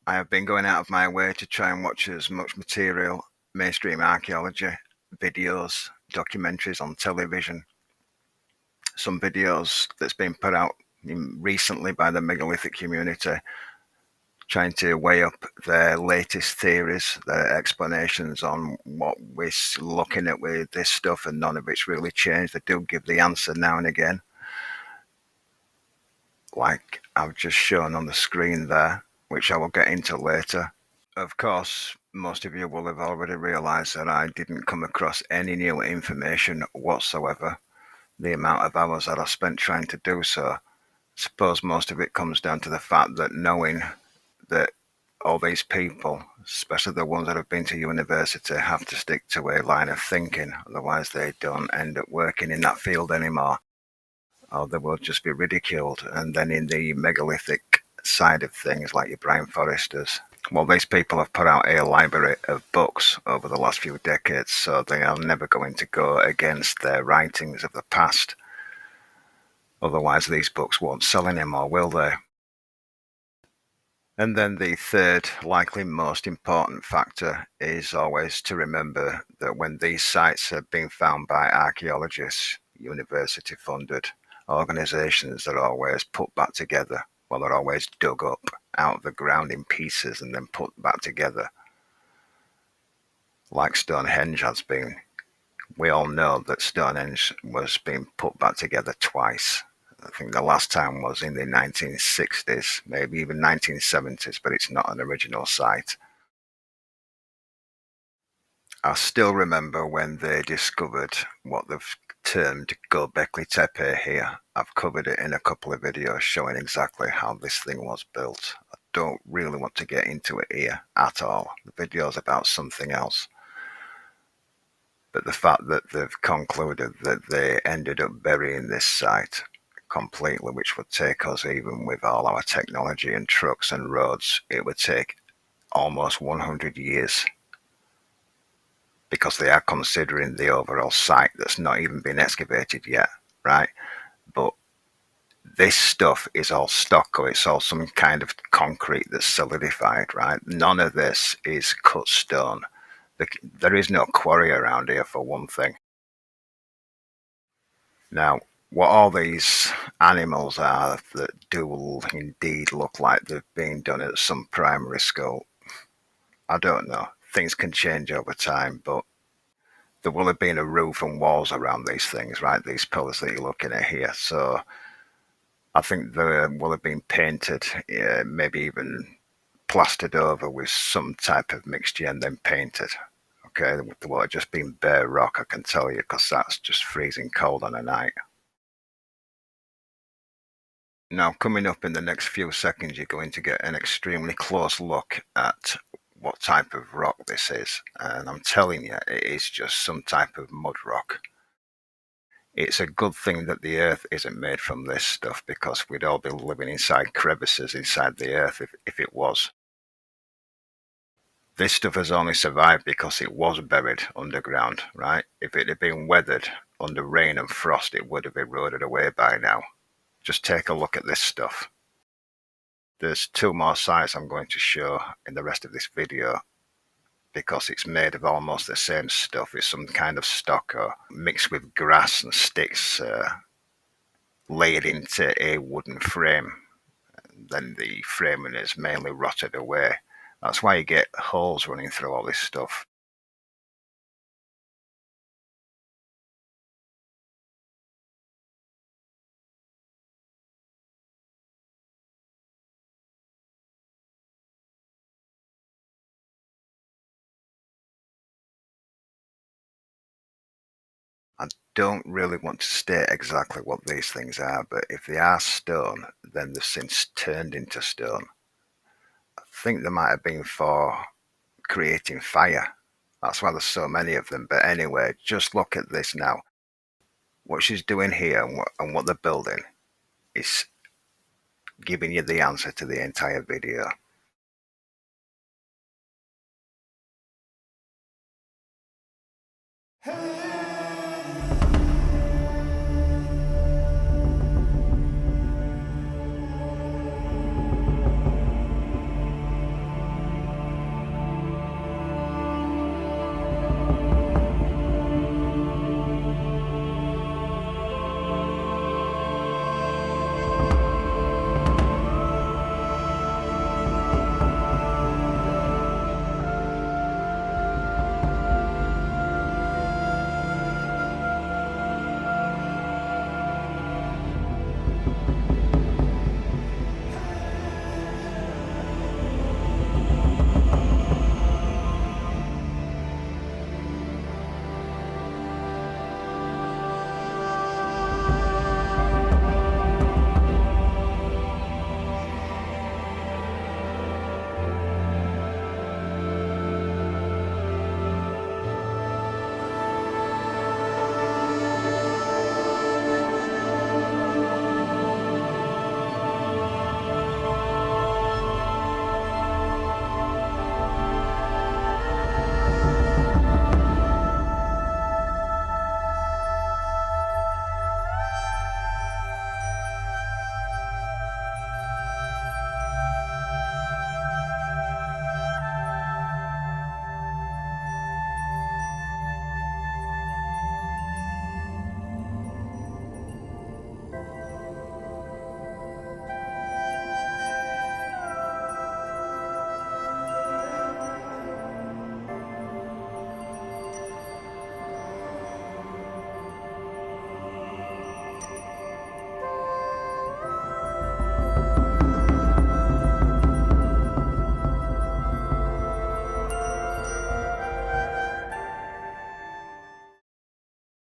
I have been going out of my way to try and watch as much material, mainstream archaeology, videos, documentaries on television, some videos that's been put out recently by the megalithic community, trying to weigh up their latest theories, their explanations on what we're looking at with this stuff, and none of it's really changed. They do give the answer now and again, like I've just shown on the screen there, which I will get into later. Of course, most of you will have already realised that I didn't come across any new information whatsoever. The amount of hours that I spent trying to do so, I suppose most of it comes down to the fact that knowing that all these people, especially the ones that have been to university, have to stick to a line of thinking, otherwise they don't end up working in that field anymore, or they will just be ridiculed. And then in the megalithic side of things, like your Brian Forresters, well, these people have put out a library of books over the last few decades, so they are never going to go against their writings of the past. Otherwise, these books won't sell anymore, will they? And then the third, likely most important factor is always to remember that when these sites are being found by archaeologists, university funded organisations, are always put back together. Well, they're always dug up out of the ground in pieces and then put back together, like Stonehenge has been. We all know that Stonehenge was being put back together twice. I think the last time was in the 1960s, maybe even 1970s, but it's not an original site. I still remember when they discovered what they've termed Göbekli Tepe here. I've covered it in a couple of videos showing exactly how this thing was built. I don't really want to get into it here at all. The video's about something else. But the fact that they've concluded that they ended up burying this site completely, which would take us, even with all our technology and trucks and roads, it would take almost 100 years, because they are considering the overall site that's not even been excavated yet, right? But this stuff is all stucco, it's all some kind of concrete that's solidified, right? None of this is cut stone. There is no quarry around here, for one thing. Now, what all these animals are that do indeed look like they've been done at some primary school, I don't know. Things can change over time, but there will have been a roof and walls around these things, right? These pillars that you're looking at here. So I think they will have been painted, maybe even plastered over with some type of mixture and then painted. Okay, there will have just been bare rock, I can tell you, because that's just freezing cold on a night. Now, coming up in the next few seconds, you're going to get an extremely close look at what type of rock this is. And I'm telling you, it is just some type of mud rock. It's a good thing that the earth isn't made from this stuff, because we'd all be living inside crevices inside the earth if it was. This stuff has only survived because it was buried underground, right? If it had been weathered under rain and frost, it would have eroded away by now. Just take a look at this stuff. There's two more sites I'm going to show in the rest of this video, because it's made of almost the same stuff. It's some kind of stucco mixed with grass and sticks, laid into a wooden frame. Then the framing is mainly rotted away. That's why you get holes running through all this stuff. I don't really want to state exactly what these things are, but if they are stone, then they've since turned into stone. I think they might have been for creating fire. That's why there's so many of them. But anyway, just look at this now. What she's doing here and what they're building is giving you the answer to the entire video.